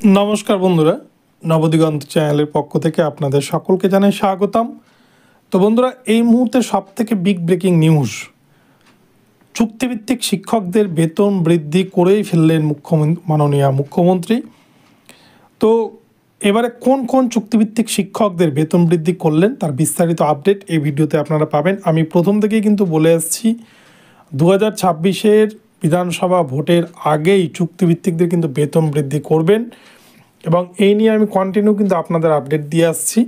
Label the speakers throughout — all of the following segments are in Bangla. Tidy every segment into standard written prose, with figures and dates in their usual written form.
Speaker 1: নমস্কার বন্ধুরা, নবদিগন্ত চ্যানেলের পক্ষ থেকে আপনাদের সকলকে জানাই স্বাগতম। তো বন্ধুরা, এই মুহূর্তে সবথেকে বিগ ব্রেকিং নিউজ, চুক্তিভিত্তিক শিক্ষকদের বেতন বৃদ্ধি করেই ফেললেন মাননীয় মুখ্যমন্ত্রী। তো এবারে কোন কোন চুক্তিভিত্তিক শিক্ষকদের বেতন বৃদ্ধি করলেন তার বিস্তারিত আপডেট এই ভিডিওতে আপনারা পাবেন। আমি প্রথম থেকেই কিন্তু বলে আসছি 2026-এর বিধানসভা ভোটের আগেই চুক্তিভিত্তিকদের কিন্তু বেতন বৃদ্ধি করবেন এবং এই নিয়ে আমি কন্টিনিউ কিন্তু আপনাদের আপডেট দিয়ে আসছি।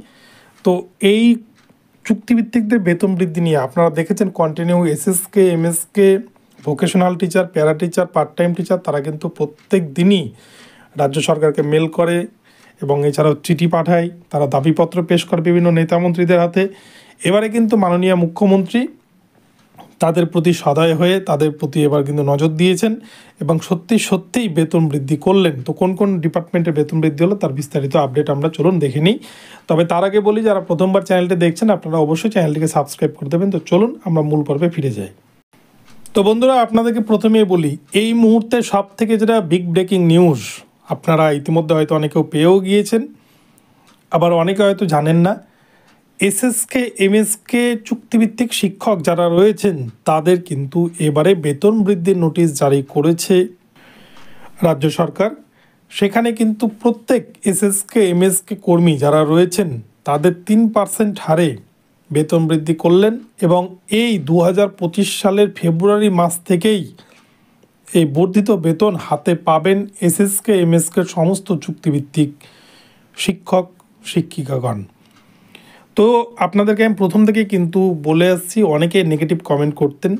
Speaker 1: তো এই চুক্তিভিত্তিকদের বেতন বৃদ্ধি নিয়ে আপনারা দেখেছেন continue SSK, MSK, vocational teacher, para teacher, part time teacher তারা কিন্তু প্রত্যেক দিনই রাজ্য সরকারকে মেল করে এবং এছাড়াও চিঠি পাঠায়, তারা দাবিপত্র পেশ করে বিভিন্ন নেতামন্ত্রীদের হাতে। এবারে কিন্তু মাননীয় মুখ্যমন্ত্রী তাদের প্রতি সদয় হয়ে তাদের প্রতি এবার কিন্তু নজর দিয়েছেন এবং সত্যিই বেতন বৃদ্ধি করলেন। তো কোন কোন ডিপার্টমেন্টের বেতন বৃদ্ধি হলো তার বিস্তারিত আপডেট আমরা চলুন দেখে নিই। তবে তার আগে বলি, যারা প্রথমবার চ্যানেলটি দেখছেন আপনারা অবশ্যই চ্যানেলটিকে সাবস্ক্রাইব করে দেবেন। তো চলুন আমরা মূল পর্বে ফিরে যাই। তো বন্ধুরা, আপনাদেরকে প্রথমেই বলি, এই মুহূর্তে সব থেকে যেটা বিগ ব্রেকিং নিউজ, আপনারা ইতিমধ্যে হয়তো অনেকেও পেয়েও গিয়েছেন, আবার অনেকে হয়তো জানেন না। এসএসকে, এমএসকে চুক্তিভিত্তিক শিক্ষক যারা রয়েছেন তাদের কিন্তু এবারে বেতন বৃদ্ধির নোটিশ জারি করেছে রাজ্য সরকার। সেখানে কিন্তু প্রত্যেক এসএসকে, এমএসকে কর্মী যারা রয়েছেন তাদের 3% হারে বেতন বৃদ্ধি করলেন এবং এই 2025 সালের ফেব্রুয়ারি মাস থেকেই এই বর্ধিত বেতন হাতে পাবেন এসএসকে, এমএসকে সমস্ত চুক্তিভিত্তিক শিক্ষক শিক্ষিকাগণ। তো আপনাদেরকে আমি প্রথম থেকেই কিন্তু বলে আসছি, অনেকে নেগেটিভ কমেন্ট করতেন।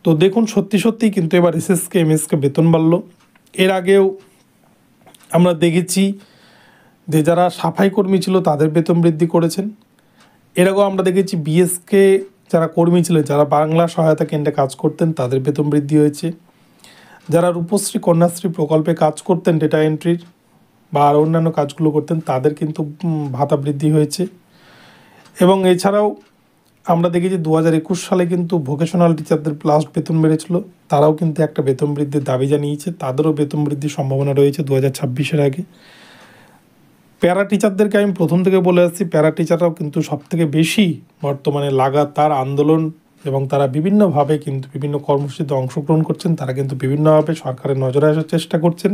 Speaker 1: তো দেখুন, সত্যিই কিন্তু এবার এসএসকে, এমএসকে বেতন বাড়ল। এর আগেও আমরা দেখেছি যে যারা সাফাই কর্মী ছিল তাদের বেতন বৃদ্ধি করেছেন। এর আগেও আমরা দেখেছি বিএসকে যারা কর্মী ছিলেন, যারা বাংলা সহায়তা কেন্দ্রে কাজ করতেন তাদের বেতন বৃদ্ধি হয়েছে। যারা রূপশ্রী, কন্যাশ্রী প্রকল্পে কাজ করতেন, ডেটা এন্ট্রির বা আর অন্যান্য কাজগুলো করতেন তাদের কিন্তু ভাতা বৃদ্ধি হয়েছে। এবং এছাড়াও আমরা দেখেছি 2021 সালে কিন্তু ভোকেশনাল টিচারদের লাস্ট বেতন বেড়েছিল, তারাও কিন্তু একটা বেতন বৃদ্ধির দাবি জানিয়েছে, তাদেরও বেতন বৃদ্ধির সম্ভাবনা রয়েছে 2026-এর আগে। প্যারা টিচারদেরকে আমি প্রথম থেকে বলে আসছি, প্যারা টিচাররাও কিন্তু সবথেকে বেশি বর্তমানে লাগাতার আন্দোলন এবং তারা বিভিন্নভাবে কিন্তু বিভিন্ন কর্মসূচিতে অংশগ্রহণ করছেন, তারা কিন্তু বিভিন্নভাবে সরকারের নজরে আসার চেষ্টা করছেন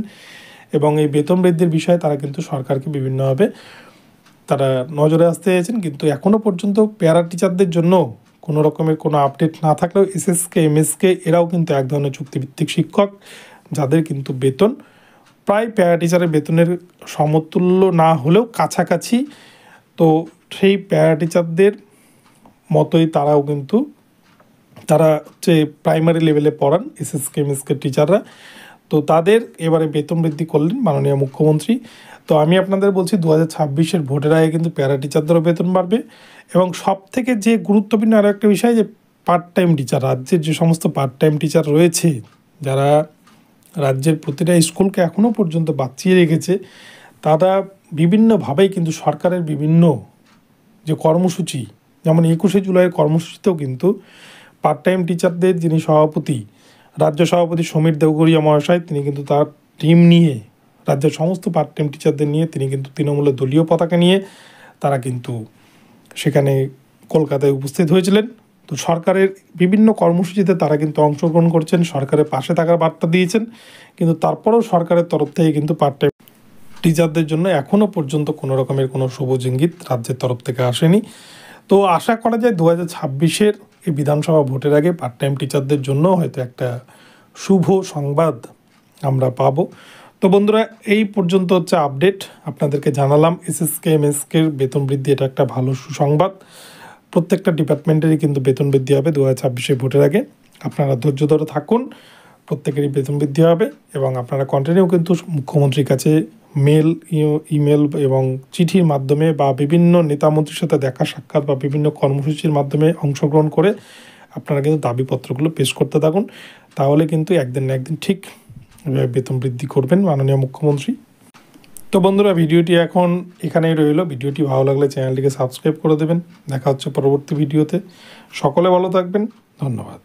Speaker 1: এবং এই বেতন বৃদ্ধির বিষয়ে তারা কিন্তু সরকারকে বিভিন্নভাবে তারা নজরে আসতে চেয়েছেন। কিন্তু এখনও পর্যন্ত প্যারা টিচারদের জন্য কোনো রকমের কোনো আপডেট না থাকলেও এসএসকে, এমএসকে এরাও কিন্তু এক ধরনের চুক্তিভিত্তিক শিক্ষক, যাদের কিন্তু বেতন প্রায় প্যারা টিচারের বেতনের সমতুল্য না হলেও কাছাকাছি। তো সেই প্যারা টিচারদের মতোই তারাও কিন্তু তারা হচ্ছে প্রাইমারি লেভেলে পড়ান এসএসকে, এমএসকে টিচাররা। তো তাদের এবারে বেতন বৃদ্ধি করলেন মাননীয় মুখ্যমন্ত্রী। তো আমি আপনাদের বলছি 2026-এর ভোটের আগে কিন্তু প্যারা টিচারদেরও বেতন বাড়বে এবং সব থেকে যে গুরুত্বপূর্ণ আরও একটা বিষয়, যে পার্ট টাইম টিচার, রাজ্যের যে সমস্ত পার্ট টাইম টিচার রয়েছে যারা রাজ্যের প্রতিটা স্কুলকে এখনও পর্যন্ত বাঁচিয়ে রেখেছে, তারা বিভিন্নভাবেই কিন্তু সরকারের বিভিন্ন যে কর্মসূচি, যেমন 21শে জুলাইয়ের কর্মসূচিতেও কিন্তু পার্ট টাইম টিচারদের যিনি সভাপতি, রাজ্য সভাপতি সমীর দেওঘরিয়া মহাশয়, তিনি কিন্তু তার টিম নিয়ে রাজ্যের সমস্ত পার্ট টাইম টিচারদের নিয়ে তিনি কিন্তু তৃণমূলের দলীয় পতাকা নিয়ে তারা কিন্তু সেখানে কলকাতায় উপস্থিত হয়েছিলেন। তো সরকারের বিভিন্ন কর্মসূচিতে তারা কিন্তু অংশগ্রহণ করছেন, সরকারের পাশে থাকার বার্তা দিয়েছেন, কিন্তু তারপরেও সরকারের তরফ থেকে কিন্তু পার্ট টাইম টিচারদের জন্য এখনও পর্যন্ত কোনো রকমের কোনো সবুজ ইঙ্গিত রাজ্যের তরফ থেকে আসেনি। তো আশা করা যায় 2026-এর এই বিধানসভা ভোটের আগে পার্ট টাইম টিচারদের জন্য হয়তো একটা শুভ সংবাদ আমরা পাবো। তো বন্ধুরা, এই পর্যন্ত হচ্ছে আপডেট আপনাদেরকে জানালাম। এসএসকে, এমএসকের বেতন বৃদ্ধি এটা একটা ভালো সুসংবাদ। প্রত্যেকটা ডিপার্টমেন্টেরই কিন্তু বেতন বৃদ্ধি হবে 2026-এর ভোটের আগে। আপনারা ধৈর্য ধরে থাকুন, প্রত্যেকেরই বেতন বৃদ্ধি হবে এবং আপনারা কন্টিনিউ কিন্তু মুখ্যমন্ত্রীর কাছে মেল, ইমেল এবং চিঠির মাধ্যমে বা বিভিন্ন নেতামন্ত্রীর সাথে দেখা সাক্ষাৎ বা বিভিন্ন কর্মসূচির মাধ্যমে অংশগ্রহণ করে আপনারা কিন্তু দাবিপত্রগুলো পেশ করতে থাকুন। তাহলে কিন্তু একদিন না একদিন ঠিক বেতন বৃদ্ধি করবেন মাননীয় মুখ্যমন্ত্রী। তো বন্ধুরা, ভিডিওটি এখন এখানেই রইল। ভিডিওটি ভালো লাগলে চ্যানেলটিকে সাবস্ক্রাইব করে দেবেন। দেখা হচ্ছে পরবর্তী ভিডিওতে। সকলে ভালো থাকবেন, ধন্যবাদ।